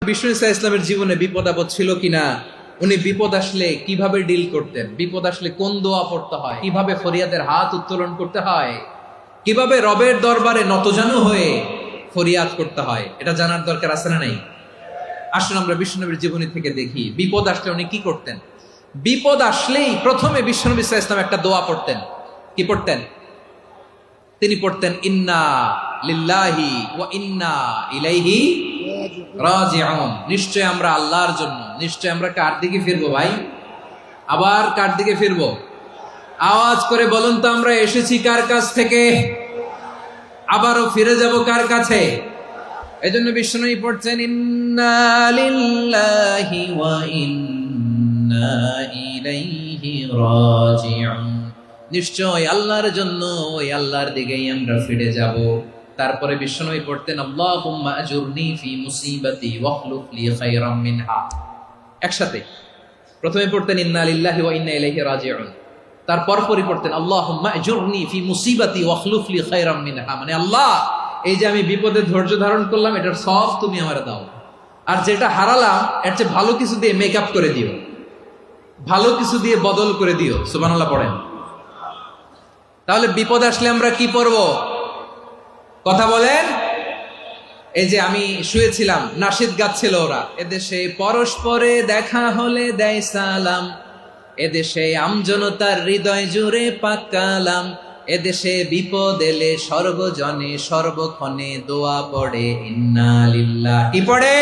বিষ্ণু ইসা ইসলামের জীবনে বিপদ আপদ ছিল কিনা, উনি বিপদ আসলে কিভাবে ডিল করতেন, বিপদ আসলে কোন দোয়া পড়তে হয়, কিভাবে ফরিয়াদের হাত উত্তোলন করতে হয়, কিভাবে রবের দরবারে নতজানু হয়ে ফরিয়াদ করতে হয়, এটা জানার দরকার আছে না নাই? আসলে আমরা বিষ্ণুনবীর জীবনী থেকে দেখি বিপদ আসলে উনি কি করতেন। বিপদ আসলেই প্রথমে বিষ্ণু ইসা ইসলাম একটা দোয়া পড়তেন। কি পড়তেন? তিনি পড়তেন ইন্না লিল্লাহি ওয়া ইন্না ইলাইহি রাজিউন। নিশ্চয় আমরা আল্লাহর জন্য, নিশ্চয় আমরা কার দিকে ফিরবো ভাই? আবার কার দিকে ফিরবো? আওয়াজ করে বলুন তো, আমরা এসেছি কার কাছ থেকে, আবারও ফিরে যাব কার কাছে? এজন্য বিষ্ণুই পড়ছেন ইন্না লিল্লাহি ওয়া ইন্না ইলাইহি রাজিউন। নিশ্চয় আল্লাহর জন্য, ওই আল্লাহর দিকেই আমরা ফিরে যাব। তারপরে বিষ্ণুই পড়তেন আল্লাহুম্মা আজুরনি ফি মুসিবাতি ওয়াখলুফ লি খায়রাম মিনহা। একসাথে প্রথমে পড়তেন ইন্না লিল্লাহি ওয়া ইন্না ইলাইহি রাজিউন, তারপর পড়তেন আল্লাহুম্মা আজুরনি ফি মুসিবাতি ওয়াখলুফ লি খায়রাম মিনহা। মানে আল্লাহ, এই যে আমি বিপদে ধৈর্য ধারণ করলাম, এটার সওয়াব তুমি আমারে দাও, আর যেটা হারালাম এর চেয়ে ভালো কিছু দিয়ে মেকআপ করে দিও, ভালো কিছু দিয়ে বদল করে দিও। সুবহানাল্লাহ পড়েন। তাহলে বিপদ আসলে আমরা কি পড়ব? কথা বলেন। এই যে আমি শুয়েছিলাম, নাশিদ গাচ্ছিল ওরা, এদেশে পরস্পরে দেখা হলে দেয় সালাম, এদেশে আমজনতার হৃদয় জুড়ে পাকালাম, এদেশে বিপদ এলে সর্বজনে সর্বক্ষণে দোয়া পড়ে ইন্না লিল্লাহি। কি পড়ে?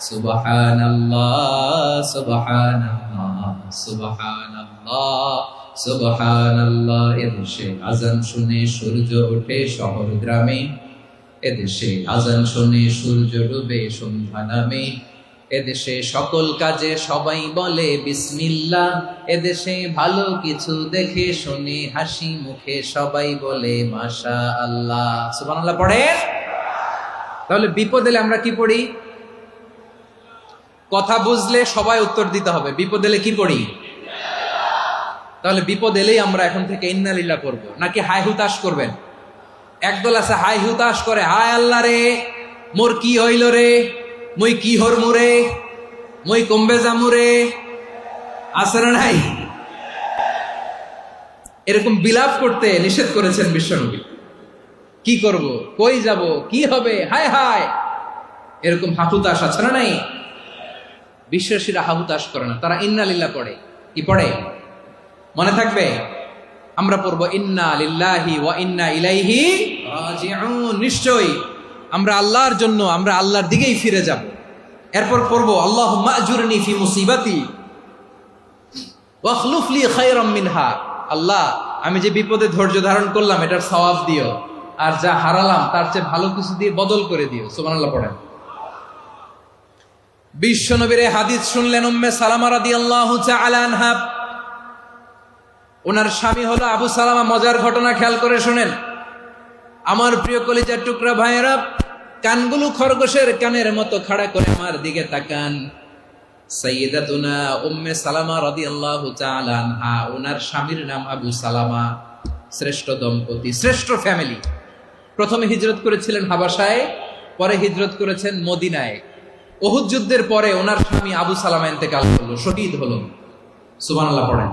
সুবহানাল্লাহ সুবহানাল্লাহ সুবহানাল্লাহ সুবহানাল্লাহ। এদেশে আজান শুনে সূর্য ওঠে শহর গ্রামে, এদেশে আজান শুনে সূর্য ডুবে সন্ধ্যা নামে, এদেশে সকল কাজে সবাই বলে বিসমিল্লাহ, এদেশে ভালো কিছু দেখে শুনে হাসি মুখে সবাই বলে মাশাআল্লাহ। সুবহানাল্লাহ পড়েন। তাহলে বিপদ এলে আমরা কি পড়ি? কথা বুঝলে সবাই উত্তর দিতে হবে। বিপদ এলে কি পড়ি? তাহলে বিপদ এলেই আমরা এখন থেকে ইন্না লিল্লাহ পড়বো, নাকি হাই হুতাশ করবেন? একদল আছে হাই হুতাশ করে, হায় আল্লাহ রে মোর কি হইল রে, মই কি হরমু রে, মই কমবে জামু রে, আছে না নাই? এরকম বিলাপ করতে নিষেধ করেছেন বিশ্বনবী। কি করব, কই যাব, কি হবে, হায় হায়, এরকম হাহুতাশ আছে না নাই? বিশ্বাসীরা হাহুতাশ করে না, তারা ইন্না লিল্লাহ পড়ে। কি পড়ে মনে থাকবে? আমরা পড়বো ইন্না লিল্লাহি ওয়া ইন্না ইলাইহি রাজিউন। নিশ্চয়ই আমরা আল্লাহর জন্য, আমরা আল্লাহর দিকেই ফিরে যাব। এরপর পড়বো আল্লাহুম্মা আজুরনি ফি মুসিবাতি ওয়াখলুফ লি খায়রাম মিনহা। আল্লাহ, আমি যে বিপদে ধৈর্য ধারণ করলাম এটার সওয়াব দিও, আর যা হারালাম তার চেয়ে ভালো কিছু দিয়ে বদল করে দিও। সুবহানাল্লাহ পড়েন। বিশ্বনবীর হাদিস শুনলেন উম্মে সালামা রাদিয়াল্লাহু তাআলা আনহা। ওনার স্বামী হলো আবু সালামা। মজার ঘটনা খেয়াল করে শুনেন আমার প্রিয় কলিজার টুকরা ভাইয়েরা। কানগুলো খরগোশের কানের মতো খাড়া করে আমার দিকে তাকান। সাইয়্যিদাতুনা উম্মে সালামা রাদিয়াল্লাহু তাআলা আনহা, ওনার স্বামীর নাম আবু সালামা। শ্রেষ্ঠ দম্পতি, শ্রেষ্ঠ ফ্যামিলি। প্রথমে হিজরত করেছিলেন হাবাসায়, পরে হিজরত করেছেন মদিনায়। উহুদ যুদ্ধের পরে ওনার স্বামী আবু সালামা ইন্তেকাল করলো, শহীদ হলো। সুবহানাল্লাহ পড়েন।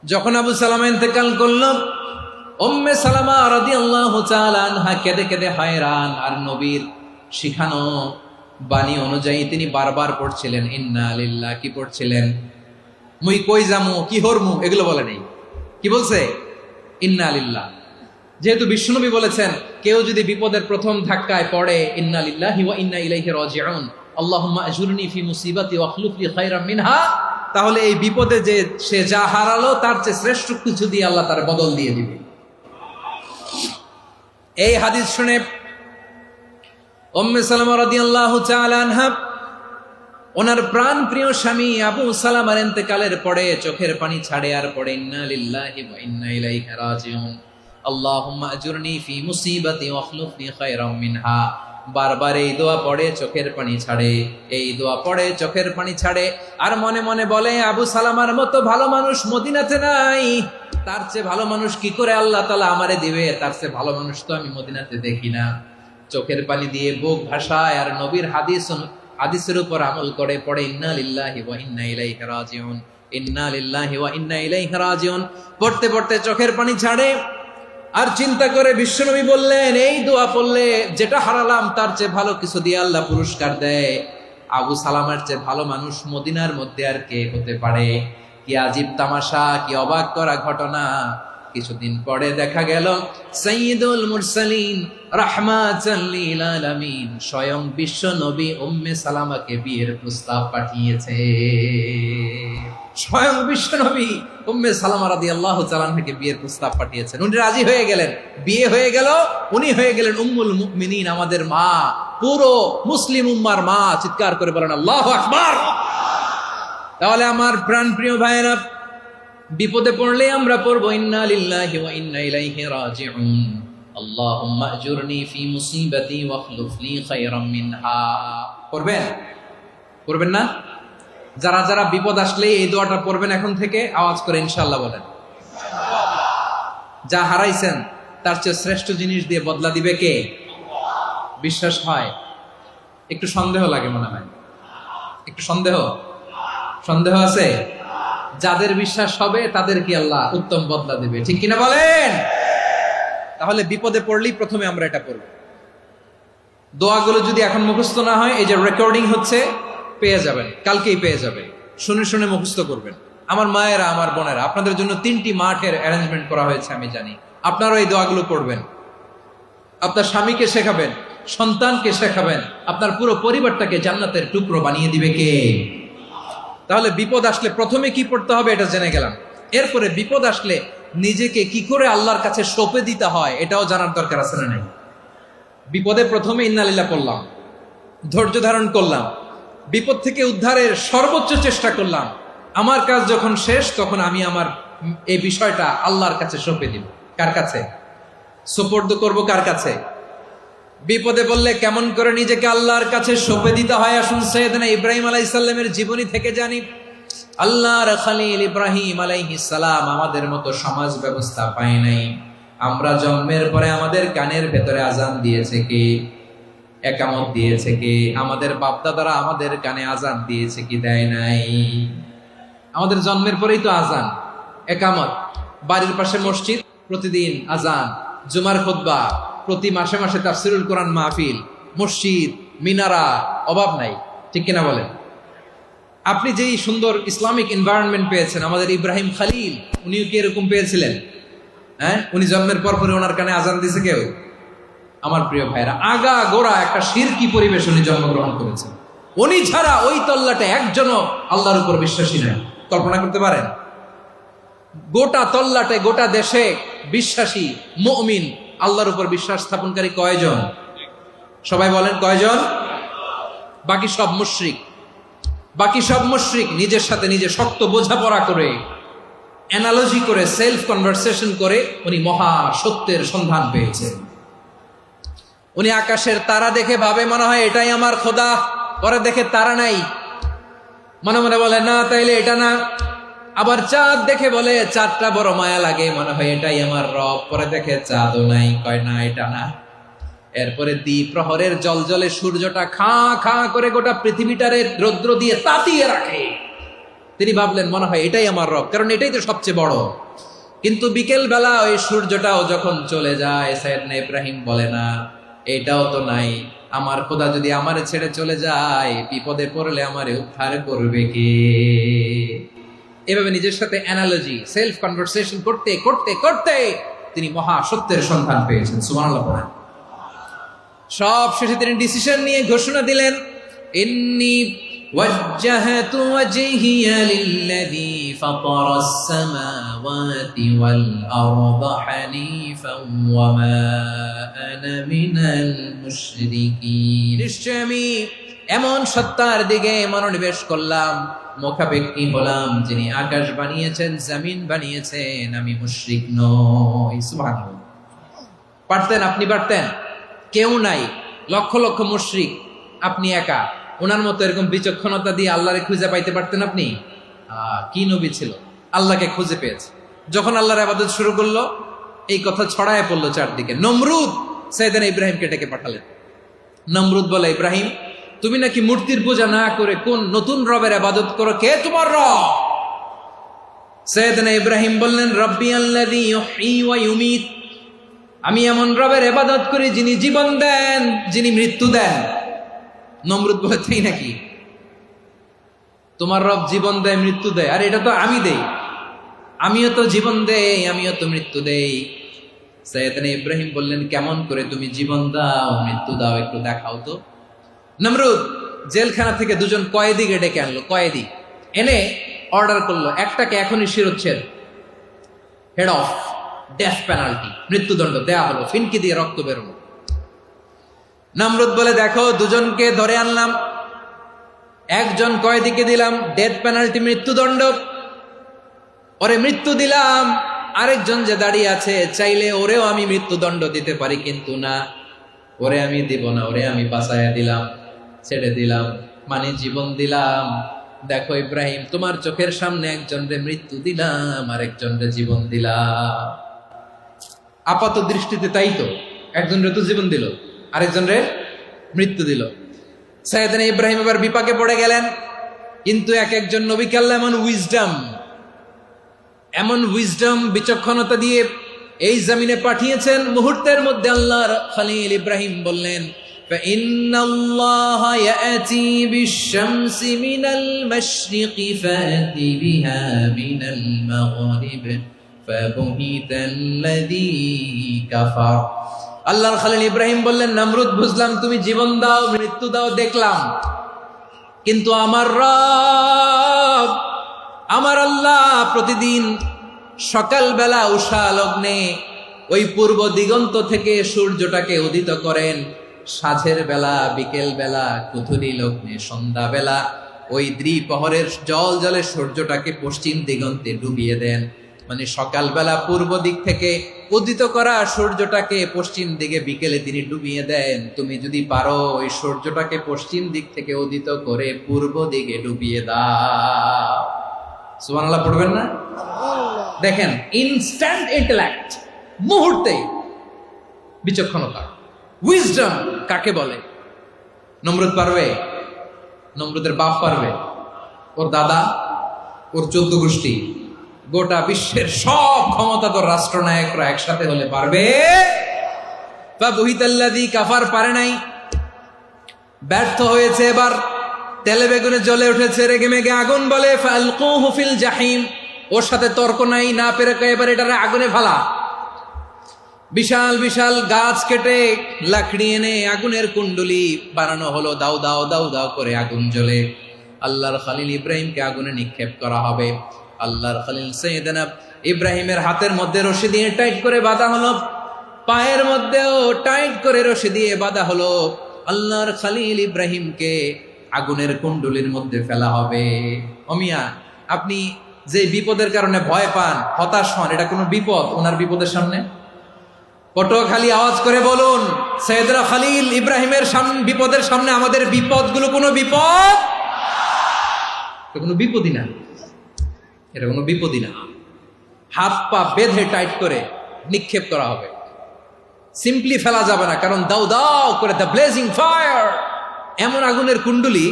যখন আবু সালামা ইন্তেকাল করলো, উম্মে সালামা রাদিয়াল্লাহু তাআলা আনহা কেঁদে কেঁদে হয়রান। আর নবীর শিখানো বাণী অনুযায়ী তিনি বারবার পড়ছিলেন ইন্না লিল্লাহ। কি পড়ছিলেন? মুই কই যামু, কি হরমু, এগুলো বলে নেই। কি বলছে? ইন্না লিল্লাহ। যেহেতু বিশ্বনবী বলেছেন কেউ যদি বিপদের প্রথম ধাক্কায় পড়ে ইন্না লিল্লাহি ওয়া ইন্না ইলাইহি রাজিউন, আল্লাহুম্মা আজুরনি ফি মুসিবাতি ওয়াখলুফ লি খায়রাম মিনহা, তাহলে এই বিপদে যে সে যা হারালো তার চেয়ে শ্রেষ্ঠ কিছু দিয়ে আল্লাহ তার বদল দিয়ে দিবে। এই হাদিস শুনে উম্মে সালামা রাদিয়াল্লাহু তাআলা আনহা ওনার প্রাণ প্রিয় স্বামী আবু সালামার ইন্তেকালের পরে চোখের পানি ছাড়ে আর পড়ে ইন্না লিল্লাহি ওয়া ইন্না ইলাইহি রাজিউন, আল্লাহুম্মা আজুরনি ফি মুসিবাতি ওয়াখলুফ লি খায়রাম মিনহা। বারবার এই দোয়া পড়ে চোখের পানি ছাড়ে, এই দোয়া পড়ে চোখের পানি ছাড়ে, আর মনে মনে বলে আবু সালামার মতো ভালো মানুষ মদিনাতে নাই, তার চেয়ে ভালো মানুষ কি করে আল্লাহ তাআলা আমারে দিবে, তার চেয়ে ভালো মানুষ তো আমি মদিনাতে দেখি না। চোখের পানি দিয়ে বুক ভাসায় আর নবীর হাদিসের উপর আমল করে পড়ে ইন্না লিল্লাহি ওয়া ইন্না ইলাইহি রাজিউন, ইন্না লিল্লাহি ওয়া ইন্না ইলাইহি রাজিউন। পড়তে পড়তে চোখের পানি ছাড়ে আর চিন্তা করে বিশ্বনবী বললেন, এই দোয়া পড়লে যেটা হারালাম তার চেয়ে ভালো কিছু দিয়ে আল্লাহ পুরস্কার দেয়। আবু সালামার চেয়ে ভালো মানুষ মদিনার মধ্যে আর কে হতে পারে? কি আজীব তামাশা, কি অবাক করা ঘটনা। কিছুদিন পরে দেখা গেল সাইয়্যিদুল মুরসালিন রাহমাতাল লিল আলামিন স্বয়ং বিশ্ব নবী উম্মে সালামাকে বিয়ের প্রস্তাব পাঠিয়েছে। স্বয়ং বিশ্ব নবী উম্মে সালামা রাদিয়াল্লাহু তাআলা আনহাকে বিয়ের প্রস্তাব পাঠিয়েছেন। উনি রাজি হয়ে গেলেন, বিয়ে হয়ে গেল, উনি হয়ে গেলেন উম্মুল মুমিনিন, আমাদের মা, পুরো মুসলিম উম্মার মা। চিৎকার করে বলেন আল্লাহু আকবার। তাহলে আমার প্রাণপ্রিয় ভাইয়েরা, বিপদে পড়লে আমরা পড়বো ইন্না লিল্লাহি ওয়া ইন্না ইলাইহি রাজিউন, আল্লাহুম্মা আজুরনি ফি মুসিবাতি ওয়া আখলুফ লি খায়রাম মিনহা। পড়বেন? পড়বেন না? যারা যারা বিপদ আসলে এই দোয়াটা পড়বেন এখন থেকে, আওয়াজ করে ইনশাআল্লাহ বলেন। যা হারাইছেন তার চেয়ে শ্রেষ্ঠ জিনিস দিয়ে বদলা দিবে কে? বিশ্বাস হয়? একটু সন্দেহ লাগে মনে হয়, একটু সন্দেহ আছে? যাদের বিশ্বাস হবে তাদের কি আল্লাহ উত্তম বদলা দিবে, ঠিক কিনা বলেন? তাহলে বিপদে পড়লেই প্রথমে আমরা এটা পড়ব। দোয়াগুলো যদি এখন মুখস্থ না হয়, এই যে রেকর্ডিং হচ্ছে, পেয়ে যাবেন, কালকেই পেয়ে যাবেন। শুনে শুনে মুখস্থ করবেন। আমার মায়েরা, আমার বোনেরা, আপনাদের জন্য 3টি মাঠের অ্যারেঞ্জমেন্ট করা হয়েছে, আমি জানি। আপনারাও এই দোয়াগুলো পড়বেন, আপনার স্বামীকে শেখাবেন, সন্তানকে শেখাবেন, আপনার পুরো পরিবারটাকে জান্নাতের টুকরো বানিয়ে দিবে কে? তাহলে বিপদ আসলে প্রথমে কি পড়তে হবে এটা জেনে গেলাম। এরপরে বিপদ আসলে নিজেকে কি করে আল্লাহর কাছে সঁপে দিতে হয় এটাও জানার দরকার আছে না নাই? বিপদে প্রথমে ইন্না লিল্লাহ পড়লাম, ধৈর্য ধারণ করলাম, বিপদ থেকে উদ্ধারের সর্বোচ্চ চেষ্টা করলাম। আমার কাজ যখন শেষ, তখন আমি আমার এই বিষয়টা আল্লাহর কাছে সঁপে দিব। কার কাছে সুপর্দ করব? কার কাছে? বিপদে বললে কেমন করে নিজেকে আল্লাহর কাছে সঁপে দিতে হয়, আসুন সাইয়েদনা ইব্রাহিম আলাইহিস সালামের জীবনী থেকে জানি। আল্লাহর খলিল ইব্রাহিম আলাইহিস সালাম আমাদের মতো সমাজ ব্যবস্থা পায় নাই। আমরা জন্মের পরে আমাদের কানের ভেতরে আজান দিয়েছে কে? একামত দিয়েছে কে? আমাদের বাপদাদারা আমাদের কানে আজান দিয়েছে কি? দেয় নাই। আমাদের জন্মের পরেই তো আজান, একামত, বাড়ির পাশে মসজিদ, প্রতিদিন আজান, জুমার খুতবা, প্রতি মাসে মাসে তাফসিরুল কোরআন মাহফিল, মসজিদ, মিনারা, অভাব নাই, ঠিক কিনা বলেন? আপনি যেই সুন্দর ইসলামিক এনভায়রনমেন্ট পেয়েছেন, আমাদের ইব্রাহিম খলিল, উনিও কি এরকম পেয়েছিলেন? হ্যাঁ, উনি জন্মের পর পরে ওনার কানে আজান দিয়েছে কেউ? আমার প্রিয় ভাইরা, আগা গোড়া একটা শিরকি পরিবেশ উনি জন্মগ্রহণ করেছেন। উনি ছাড়া ওই তল্লাটে একজনও আল্লাহর উপর বিশ্বাসী নয়। কল্পনা করতে পারেন? গোটা তল্লাটে, গোটা দেশে বিশ্বাসী মুমিন, আল্লাহর উপর বিশ্বাস স্থাপনকারী কয়জন? সবাই বলেন কয়জন? বাকি সব মুশরিক। বাকি সব মুশরিক নিজের সাথে নিজে শক্ত বোঝাপড়া করে, অ্যানালজি করে, সেলফ কনভারসেশন করে উনি মহা সত্যের সন্ধান পেয়েছেন। উনি আকাশের তারা দেখে ভাবে মনে হয় এটাই আমার খোদা, পরে দেখে তারা নাই, মনে মনে বলে না তাইলে এটা না। আবার চাঁদ দেখে বলে চাঁদটা বড় মায়া লাগে, মনে হয় এটাই আমার রব, পরে দেখে চাঁদও নাই, কয় না এটা না। এরপরে দ্বি প্রহরের জলজলে সূর্যটা খাঁ খাঁ করে গোটা পৃথিবীটারে রৌদ্র দিয়ে তাতিয়ে রাখে। তিনি ভাবলেন মনে হয় এটাই আমার রব, কারণ এটাই তো সবচেয়ে বড়। কিন্তু বিকেল বেলা ওই সূর্যটাও যখন চলে যায়, সাইয়েদনা ইব্রাহিম বলে না এটাও তো নাই, আমার খোদা যদি আমারে ছেড়ে চলে যায়, বিপদে পড়লে আমারে উদ্ধার করবে কে? এভাবে নিজের সাথে অ্যানালজি, সেলফ কনভারসেশন করতে করতে করতে তিনি মহা সত্যের সন্ধান পেয়েছেন। সুবহানাল্লাহ পড়েন। সব শেষে তিনি ডিসিশন নিয়ে ঘোষণা দিলেন, ইন্নী ওয়াজ্জাহতু ওয়াজহিয়া লিল্লাযী ফাতারাস সামাওয়াতি ওয়াল আরদা হানিফান ওয়া মা আনা মিনাল মুশরিকিন। নিশ্চয় আমি এমন সত্তার দিকে মনোনিবেশ করলাম, মুখাপেক্ষী হলাম, যিনি আকাশ বানিয়েছেন, জমিন বানিয়েছেন, আমি মুশরিক নই। সুবহানাল্লাহ। পারতেন? আপনি পারতেন? কেউ নাই, লক্ষ লক্ষ মুশরিক, আপনি একা। ওনার মতো এরকম বিচক্ষণতা দিয়ে আল্লাহরে খুঁজে পাইতে পারতেন আপনি? কি নবী ছিল, আল্লাহকে খুঁজে পেয়েছে। যখন আল্লাহর ইবাদত শুরু করলো, এই কথা ছড়ায় পড়লো চারদিকে। নমরুদ সাইয়েদনা ইব্রাহিমকে ডেকে পাঠালেন, নমরুদ বলে, ইব্রাহিম তুমি নাকি মূর্তির পূজা না করে কোন নতুন রবের ইবাদত করো, কে তোমার রব? সাইয়েদনা ইব্রাহিম বললেন, রব্বি আল্লাযী ইউহয়ী ওয়া ইউমীত, আমি এমন রবের ইবাদত করি যিনি জীবন দেন, যিনি মৃত্যু দেন। নমরুদ বলে, তাই নাকি? তোমার রব জীবন দেয় মৃত্যু দেয়, আর এটা তো আমি দেই, আমিও তো জীবন দেই, আমিও তো মৃত্যু দেই। সাইয়েদনা ইব্রাহিম বললেন, কেমন করে তুমি জীবন দাও মৃত্যু দাও, একটু দেখাও তো। নমরুদ জেলখানা থেকে দুজন কয়েদিকে ডেকে আনলো, কয়েদি এনে অর্ডার করলো, একটাকে এখনই শিরোচ্ছেদ, হেড অফ, ডেথ পেনাল্টি, মৃত্যুদণ্ড দেয়া হলো, ফিনকি দিয়ে রক্ত বেরোলো। নমরুদ বলে, দেখো দুজনকে ধরে আনলাম, একজন কয়েদিকে দিলাম ডেথ পেনাল্টি, মৃত্যুদণ্ড, ওরে মৃত্যু দিলাম। আরেকজন যে দাঁড়িয়ে আছে, চাইলে ওরেও আমি মৃত্যুদণ্ড দিতে পারি, কিন্তু না, ওরে আমি দিব না, ওরে আমি বাঁচাইয়া দিলাম, ছেড়ে দিলাম, মানে জীবন দিলাম। দেখো ইব্রাহিম, তোমার চোখের সামনে একজনরে মৃত্যু দিলাম, আরেকজনরে জীবন দিলাম। আপাত দৃষ্টিতে তাই তো, একজনরে তো জীবন দিল, আরেকজনরে মৃত্যু দিল। সাইয়েদনা ইব্রাহিম এবার বিপাকে পড়ে গেলেন, কিন্তু এক একজন নবীকে আল্লাহ এমন উইজডম বিচক্ষণতা দিয়ে এই জমিনে পাঠিয়েছেন, মুহূর্তের মধ্যে আল্লাহর খলিল ইব্রাহিম বললেন, ফাইন্নাল্লাহা ইয়াতি বিশ-শামসি মিনাল মাশরিকি ফাতি বিহা মিনাল মাগরিব ফাবুহিতাল্লাযী কাফার। আল্লাহর খলিল ইব্রাহিম বললেন, নমরুদ বুঝলাম তুমি জীবন দাও মৃত্যু দাও দেখলাম, কিন্তু আমার রব, আমার আল্লাহ প্রতিদিন সকালবেলা উষা লগ্নে ওই পূর্ব দিগন্ত থেকে সূর্যটাকে উদিত করেন, সাঁঝের বেলা, বিকেল বেলা, কুথুরি লগ্নে, সন্ধ্যা বেলা ওই দ্বিপ্রহরের জল জলে সূর্যটাকে পশ্চিম দিগন্তে ডুবিয়ে দেন। মানে সকালবেলা পূর্ব দিক থেকে উদিত করা সূর্যটাকে পশ্চিম দিকে বিকেলে তিনি ডুবিয়ে দেন। তুমি যদি পারো ওই সূর্যটাকে পশ্চিম দিক থেকে উদিত করে পূর্ব দিকে ডুবিয়ে দাও। সুবহানাল্লাহ পড়বেন না? দেখেন, ইনস্ট্যান্ট ইন্টেলেক্ট, মুহূর্তে বিচক্ষণতা, উইজডম কাকে বলে? নমরুদ পারবে? নমরুদের বাপ পারবে? ওর দাদা, ওর 14 গোষ্ঠী, গোটা বিশ্বের সব ক্ষমতাধর রাষ্ট্রনায়করা একসাথে হলে পারবে? ফাবুহিতাল্লাযী কাফার পারে নাই, ব্যর্থ হয়েছে। এবার তেলে বেগুনে জ্বলে উঠেছে, রেগে মেগে আগুন বলে, ফালকুহু ফিল জাহিম, ওর সাথে তর্ক নাই, না পেরে এবার এটারে আগুনে ফেলা। বিশাল বিশাল গাছ কেটে লাকড়ি এনে আগুনের কুণ্ডলি বানানো হলো, দাও দাও দাও দাও করে আগুন জ্বলে। আল্লাহর খলিল ইব্রাহিমকে আগুনে নিক্ষেপ করা হবে। আল্লাহর খলিল সাইয়েদনা ইব্রাহিমের হাতের মধ্যে রশি দিয়ে টাইট করে বাঁধা হলো, পায়ের মধ্যেও টাইট করে রশি দিয়ে বাঁধা হলো। আল্লাহর খলিল ইব্রাহিমকে আগুনের কুণ্ডলির মধ্যে ফেলা হবে। অমিয়া, আপনি যে বিপদের কারণে ভয় পান, হতাশ হন, এটা কোনো বিপদ ওনার বিপদের সামনে? পটুয়াখালী আওয়াজ করে বলুন, সাইয়েদনা খলিল ইব্রাহিমের বিপদের সামনে আমাদের বিপদগুলো কোনো বিপদ? এটা কোনো বিপদই না, এটা কোনো বিপদই না। হাত পা বেঁধে টাইট করে নিক্ষেপ করা হবে, সিম্পলি ফেলা যাবে না, কারণ দাও দাও করে দ্য ব্লেজিং ফায়ার, এমন আগুনের কুণ্ডলি,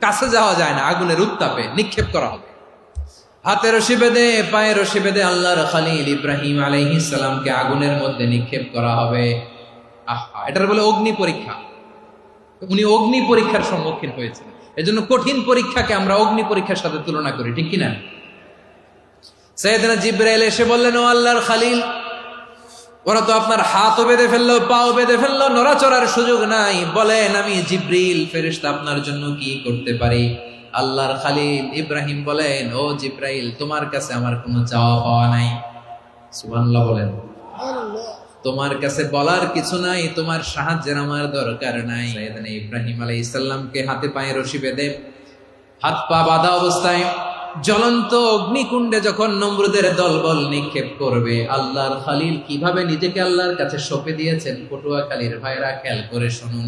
কাছে যাওয়া যায় না, আগুনের উত্তাপে নিক্ষেপ করা হবে। হাতে রশি বেঁধে, পায়ে রশি বেঁধে আল্লাহর খলিল ইব্রাহিম আলাইহিস সালামকে আগুনের মধ্যে নিক্ষেপ করা হবে। আহা, এটার বলে অগ্নি পরীক্ষা। উনি অগ্নি পরীক্ষার সম্মুখীন হয়েছেন, এজন্য কঠিন পরীক্ষাকে আমরা অগ্নি পরীক্ষার সাথে তুলনা করি, ঠিক কিনা? সাইয়েদনা জিবরাইল এসে বললেন, ও আল্লাহর খলিল, ওরা তো আপনার হাতও বেঁধে ফেললো, পাও বেঁধে ফেললো, নড়াচড়ার সুযোগ নাই, বলেন আমি জিবরিল ফেরেশতা আপনার জন্য কি করতে পারি? আল্লাহর খলিল ইব্রাহিম বলেন, ও জিবরাইল, তোমার কাছে আমার কোনো চাওয়া পাওয়া নাই। সুবহানাল্লাহ বলেন। তোমার কাছে বলার কিছু নাই, তোমার সাহায্যের আমার দরকার নাই। সাইয়েদনা ইব্রাহিম আলাইহিস সালামকে হাতে পায়ে রশি বেঁধে, হাত পা বাঁধা অবস্থায় জ্বলন্ত অগ্নিকুণ্ডে যখন নমরুদের দলবল নিক্ষেপ করবে, আল্লাহর খলিল কিভাবে নিজেকে আল্লাহর কাছে সঁপে দিয়েছেন, পটুয়াখালীর ভাইরা খেয়াল করে শুনুন।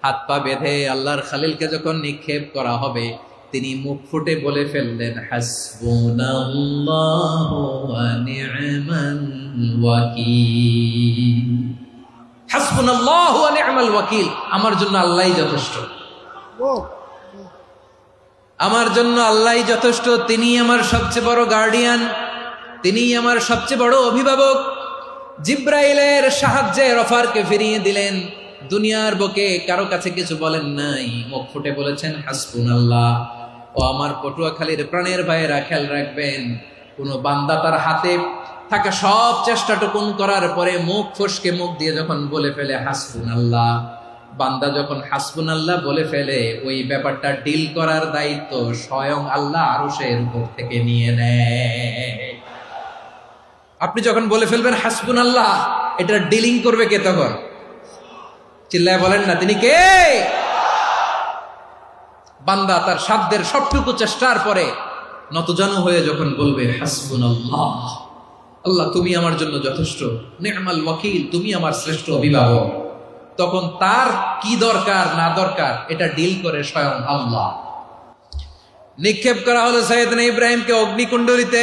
হাত পা বেঁধে আল্লাহর খলিলকে যখন নিক্ষেপ করা হবে, তিনি মুখ ফুটে বলে ফেললেন, হাসবুনাল্লাহু ওয়া নি'মাল ওয়াকিল। হাসবুনাল্লাহু ওয়া নি'মাল ওয়াকিল, আমার জন্য আল্লাহই যথেষ্ট, আমার জন্য আল্লাহই যথেষ্ট। তিনি আমার সবচেয়ে বড় গার্ডিয়ান, তিনি আমার সবচেয়ে বড় অভিভাবক। জিব্রাইলের সাহায্যে রফারকে ফিরিয়ে দিলেন। দুনিয়ার বুকে কারো কাছে কিছু বলেন নাই, মুখ ফুটে বলেছেন হাসবুনাল্লাহ। ও আমার পটুয়াখালীর প্রাণের ভাইয়েরা, খেয়াল রাখবেন, কোন বান্দা তার হাতে থাকা সব চেষ্টাটুকুন করার পরে মুখ ফসকে মুখ দিয়ে যখন বলে ফেলে হাসবুনাল্লাহ, বান্দা যখন হাসবুনাল্লাহ বলে ফেলে, ওই ব্যাপারটা ডিল করার দায়িত্ব স্বয়ং আল্লাহ আরশের উপর থেকে নিয়ে নেয়। আপনি যখন বলে ফেলবেন হাসবুনাল্লাহ, এটা ডিলিং করবে কে তখন? চিল্লায় বলেন না, তিনি কে? বান্দা তার সাধ্যের সবটুকু চেষ্টার পরে নতজানু হয়ে যখন বলবে হাসবুনাল্লাহ, আল্লাহ তুমি আমার জন্য যথেষ্ট, নি'মাল ওয়াকিল, তুমি আমার শ্রেষ্ঠ অভিভাবক, তখন তার কি দরকার না দরকার এটা ডিল করে স্বয়ং আল্লাহ। নিক্ষেপ করা হলো সাইয়েদনা ইব্রাহিমকে অগ্নিকুণ্ডলিতে।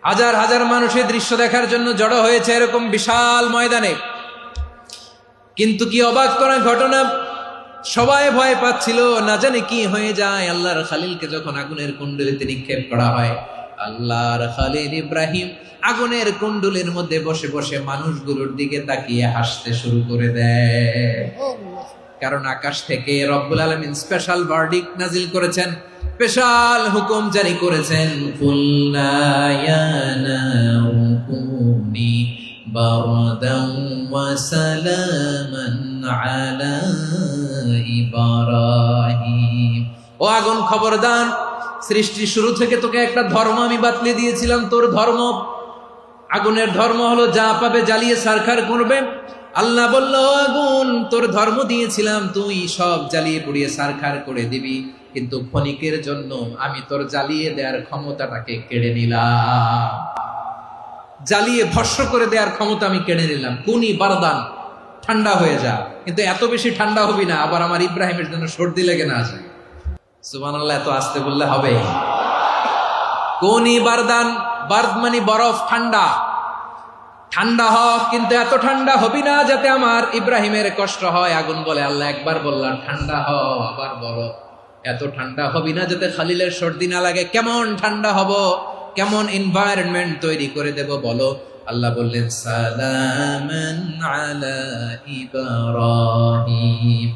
হাজার হাজার মানুষের দৃশ্য দেখার জন্য জড়ো হয়েছে এরকম বিশাল ময়দানে। কিন্তু কি অবাক করা ঘটনা, সবাই ভয় পাচ্ছিল, না জানে কি হয়ে যায়। আল্লাহর খালিলকে যখন আগুনের কুণ্ডলিতে নিক্ষেপ করা হয়, আল্লাহর খালিল ইব্রাহিম আগুনের কুণ্ডলের মধ্যে বসে বসে মানুষগুলোর দিকে তাকিয়ে হাসতে শুরু করে দেয়। কারণ আকাশ থেকে রব্বুল আলামিন স্পেশাল ভার্ডিক্ট নাজিল করেছেন, স্পেশাল হুকুম জারি করেছেন, কুল্লা ইয়া নারু কুনি বারদান ওয়া সালামান আলা ইব্রাহিম। ও আগুন, খবরদার, সৃষ্টি শুরু থেকে তোকে একটা ধর্ম আমি বাতলে দিয়েছিলাম, তোর ধর্ম, আগুনের ধর্ম হলো যা পাবে জ্বালিয়ে ছারখার করবে। আল্লাহ বলল, আগুন, তোর ধর্ম দিয়েছিলাম, তুই সব জ্বালিয়ে পুড়িয়ে ছারখার করে দিবি, কিন্তু ক্ষণিকের জন্য আমি তোর জ্বালিয়ে দেওয়ার ক্ষমতাটাকে কেড়ে নিলাম, জ্বালিয়ে ভস্ম করে দেওয়ার ক্ষমতা আমি কেড়ে নিলাম। কুনি বারদান, ঠান্ডা হয়ে যা, কিন্তু এত বেশি ঠান্ডা হবি না আবার আমার ইব্রাহিমের জন্য সর্দি লেগে না যায়। সুবহানাল্লাহ, এত আস্তে বললে হবে? কুনি বারদান, বার্দ মানে বরফ, ঠান্ডা, ঠান্ডা হ, কিন্তু এত ঠান্ডা হবি না যাতে আমার ইব্রাহিমের কষ্ট হয়। আগুন বলে, আল্লাহ একবার বললাম ঠান্ডা হ, আবার বলো এত ঠান্ডা হবি না যাতে খালিলের সর্দি না লাগে। কেমন ঠান্ডা হব, কেমন এনভায়রনমেন্ট তৈরি করে দেব বলো? আল্লাহ বললেন, সালামান আলা ইব্রাহিম,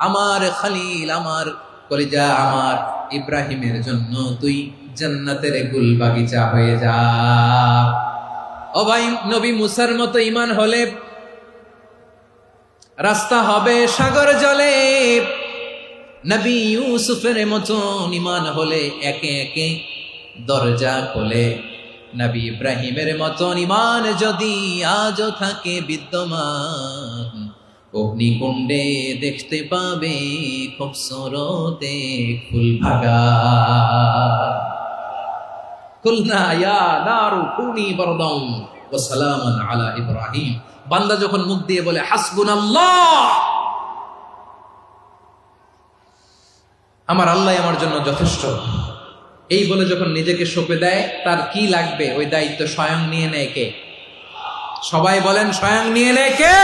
আমার খালিল, আমার কলিজা, আমার ইব্রাহিমের জন্য তুই জান্নাতের গুল বাগিচা হয়ে যা। ও ভাই, নবী মুসার মতো ঈমান হলে রাস্তা হবে সাগর জলে, নবী ইউসুফের মতো ঈমান হলে একে একে দরজা খোলে, নবী ইব্রাহিমের মতো ঈমান যদি আজও থাকে বিদ্যমান, অগ্নিকুণ্ডে দেখতে পাবে খুবসুরতে ফুল ভাগা। কুলনা ইয়া নারু কুনি বারদান ওয়া সালামান আলা ইব্রাহিম। বান্দা যখন মুখ দিয়ে বলে হাসবুনাল্লাহ, আমার আল্লাহ আমার জন্য যথেষ্ট, এই বলে যখন নিজেকে সঁপে দেয়, তার কি লাগবে ওই দায়িত্ব স্বয়ং নিয়ে নেয় কে? সবাই বলেন, স্বয়ং নিয়ে নেয় কে?